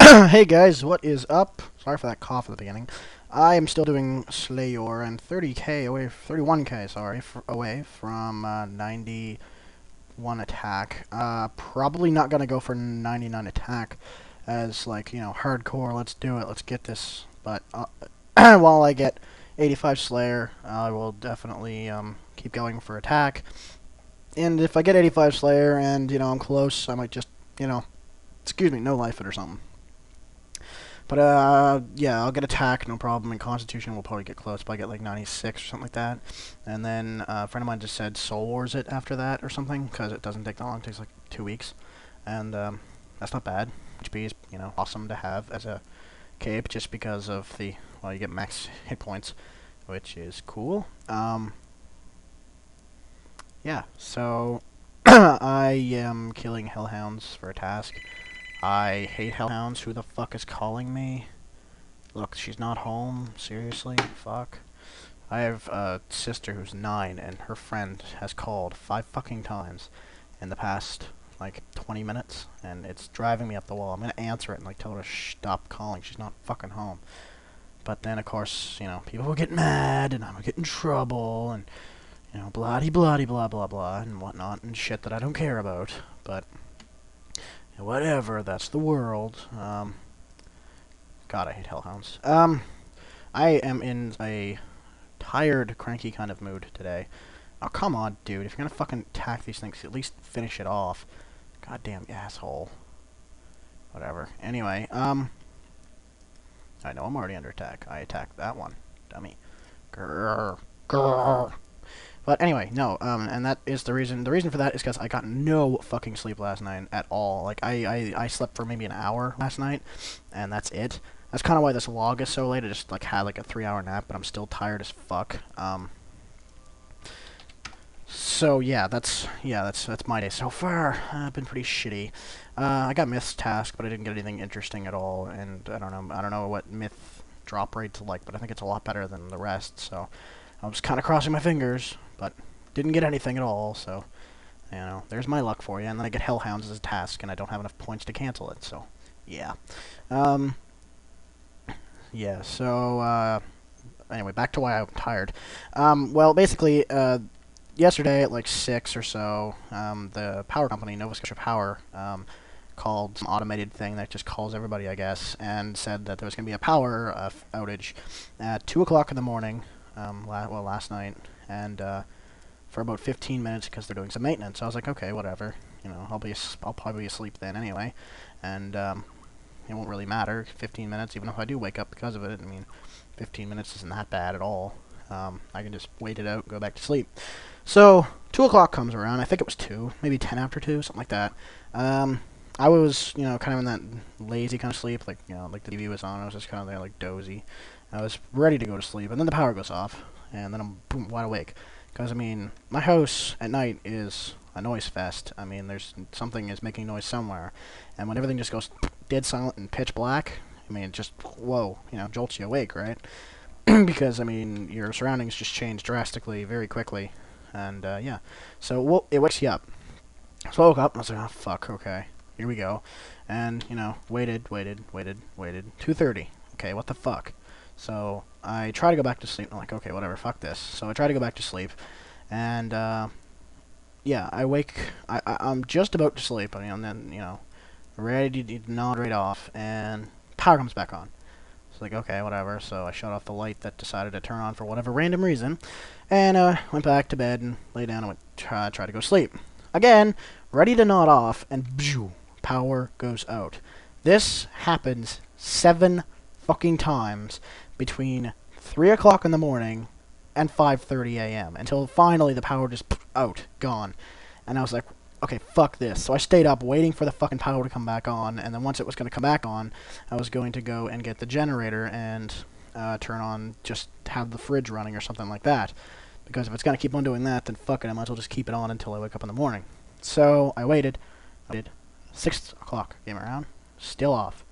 Hey guys, what is up? Sorry for that cough at the beginning. I am still doing Slayor and 30k away, 31k, sorry, away from 91 attack. Probably not gonna go for 99 attack as like, hardcore, let's do it, let's get this. But while I get 85 Slayer, I will definitely keep going for attack. And if I get 85 Slayer and, I'm close, I might just, excuse me, no life it or something. But, yeah, I'll get attack, no problem, and Constitution will probably get close, but I get like 96 or something like that. And then, a friend of mine just said Soul Wars it after that or something, because it doesn't take that long, it takes like 2 weeks. And, that's not bad. HP is, awesome to have as a cape, just because of the, well, you get max hit points, which is cool. Yeah, so, I am killing Hellhounds for a task. I hate Hellhounds. Who the fuck is calling me? Look, she's not home. Seriously? Fuck. I have a sister who's 9, and her friend has called 5 fucking times in the past, like, 20 minutes, and it's driving me up the wall. I'm gonna answer it and, like, tell her to stop calling. She's not fucking home. But then, of course, people will get mad, and I'm gonna get in trouble, and, blah-de-blah-de blah blah blah, and whatnot, and shit that I don't care about. But whatever, that's the world. God, I hate Hellhounds. I am in a tired, cranky kind of mood today. Oh, come on, dude. If you're gonna fucking attack these things, at least finish it off. Goddamn asshole. Whatever. Anyway, I know I'm already under attack. I attacked that one. Dummy. Grrr. Grrr. But anyway, no, and that is the reason. The reason for that is because I got no fucking sleep last night at all. Like, I slept for maybe an hour last night, and that's it. That's kind of why this vlog is so late. I just, like, had, like, a 3-hour nap, but I'm still tired as fuck. So, yeah, that's my day so far. Been pretty shitty. I got Myth's task, but I didn't get anything interesting at all, and I don't know what Myth drop rate's like, but I think it's a lot better than the rest, so I was kind of crossing my fingers, but didn't get anything at all, so, there's my luck for you. And then I get Hellhounds as a task, and I don't have enough points to cancel it, so, yeah. Yeah, so, anyway, back to why I'm tired. Well, basically, yesterday at, like, 6 or so, the power company, Nova Scotia Power, called some automated thing that just calls everybody, I guess, and said that there was going to be a power outage at 2 o'clock in the morning, last night, and for about 15 minutes because they're doing some maintenance. So I was like, okay, whatever. I'll probably be asleep then anyway, and it won't really matter. 15 minutes, even if I do wake up because of it. I mean, 15 minutes isn't that bad at all. I can just wait it out, and go back to sleep. So 2 o'clock comes around. I think it was 2, maybe 10 after 2, something like that. I was, kind of in that lazy kind of sleep, like, like the TV was on. I was just kind of there, like, dozy. I was ready to go to sleep, and then the power goes off, and then I'm boom, wide awake. Because, I mean, my house at night is a noise fest. I mean, something is making noise somewhere. And when everything just goes dead silent and pitch black, I mean, just, whoa, jolts you awake, right? Because, I mean, your surroundings just change drastically very quickly. And, yeah. So, it wakes you up. So I woke up, and I was like, oh, fuck, okay. Here we go. And, waited. 2:30. Okay, what the fuck? So I try to go back to sleep. I'm like, okay, whatever, fuck this. So I try to go back to sleep, and yeah, I wake. I'm just about to sleep, and then ready to nod right off, and power comes back on. It's like, okay, whatever. So I shut off the light that decided to turn on for whatever random reason, and went back to bed and lay down and went try to go to sleep. Again, ready to nod off, and phew, power goes out. This happens 7 fucking times between 3 o'clock in the morning and 5:30 a.m. until finally the power just out, gone. And I was like, okay, fuck this. So I stayed up waiting for the fucking power to come back on, and then once it was going to come back on, I was going to go and get the generator and turn on, just have the fridge running or something like that. Because if it's going to keep on doing that, then fuck it, I might as well just keep it on until I wake up in the morning. So I waited. 6 o'clock came around, still off.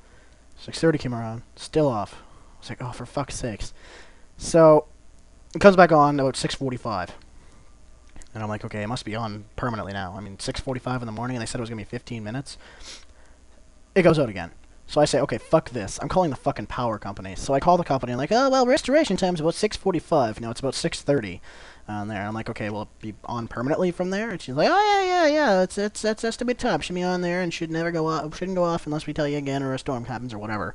6:30 came around, still off. I was like, oh, for fuck's sakes. So it comes back on about 6:45. And I'm like, okay, it must be on permanently now. I mean, 6:45 in the morning, and they said it was going to be 15 minutes. It goes out again. So I say, okay, fuck this. I'm calling the fucking power company. So I call the company. I'm like, oh, well, restoration time's about 6:45. No, it's about 6:30 on there. I'm like, okay, will it be on permanently from there? And she's like, oh, yeah. That's estimated time. Should be on there and should never go off. Shouldn't go off unless we tell you again or a storm happens or whatever.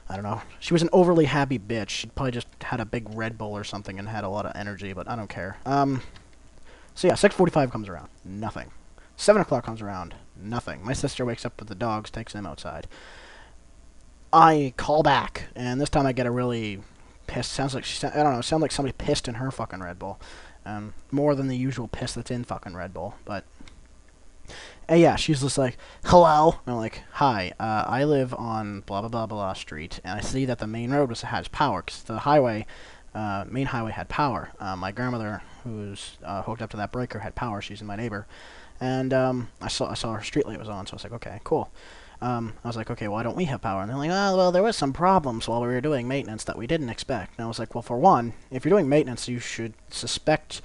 I don't know. She was an overly happy bitch. She probably just had a big Red Bull or something and had a lot of energy, but I don't care. So yeah, 6:45 comes around. Nothing. 7 o'clock comes around. Nothing. My sister wakes up with the dogs, takes them outside. I call back, and this time I get a really pissed. Sounds like I don't know. Sounds like somebody pissed in her fucking Red Bull, more than the usual piss that's in fucking Red Bull. But yeah, she's just like, hello. And I'm like, hi. I live on blah blah blah blah street, and I see that the main road has power, 'cause the highway, main highway had power. My grandmother, who's hooked up to that breaker, had power. She's my neighbor, and I saw her street light was on, so I was like, okay, cool. I was like, okay, why don't we have power? And they're like, oh, well, there was some problems while we were doing maintenance that we didn't expect. And I was like, well, for one, if you're doing maintenance, you should suspect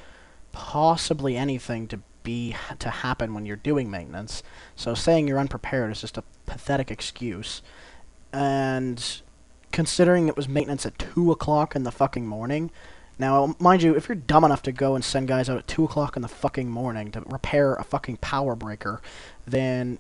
possibly anything to happen when you're doing maintenance. So saying you're unprepared is just a pathetic excuse. And considering it was maintenance at 2 o'clock in the fucking morning, now, mind you, if you're dumb enough to go and send guys out at 2 o'clock in the fucking morning to repair a fucking power breaker, then,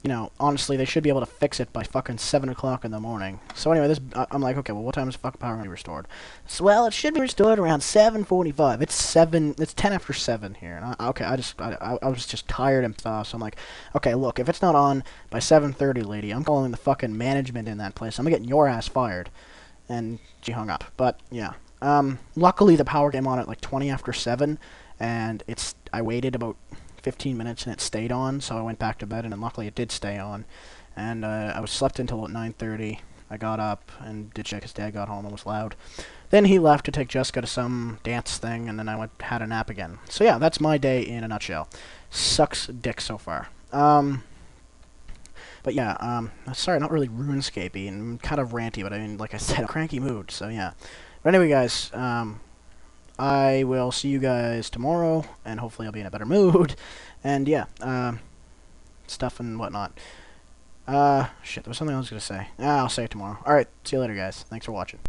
you know, honestly, they should be able to fix it by fucking 7 o'clock in the morning. So anyway, I'm like, okay, well, what time is fucking power going to be restored? So, well, it should be restored around 7:45. It's 10 after 7 here. And I was just tired and stuff, so I'm like, okay, look, if it's not on by 7:30, lady, I'm calling the fucking management in that place. I'm getting your ass fired. And she hung up. But, yeah. Luckily, the power came on at like 20 after 7, and I waited about 15 minutes and it stayed on, so I went back to bed, and then luckily it did stay on. And I was slept until about 9:30. I got up and did check his dad got home and was loud. Then he left to take Jessica to some dance thing, and then I had a nap again. So yeah, that's my day in a nutshell. Sucks dick so far. But yeah, sorry, not really RuneScapey and kind of ranty, but I mean, like I said, a cranky mood, so yeah. But anyway, guys, I will see you guys tomorrow, and hopefully I'll be in a better mood. And yeah, stuff and whatnot. Shit, there was something I was going to say. I'll say it tomorrow. Alright, see you later, guys. Thanks for watching.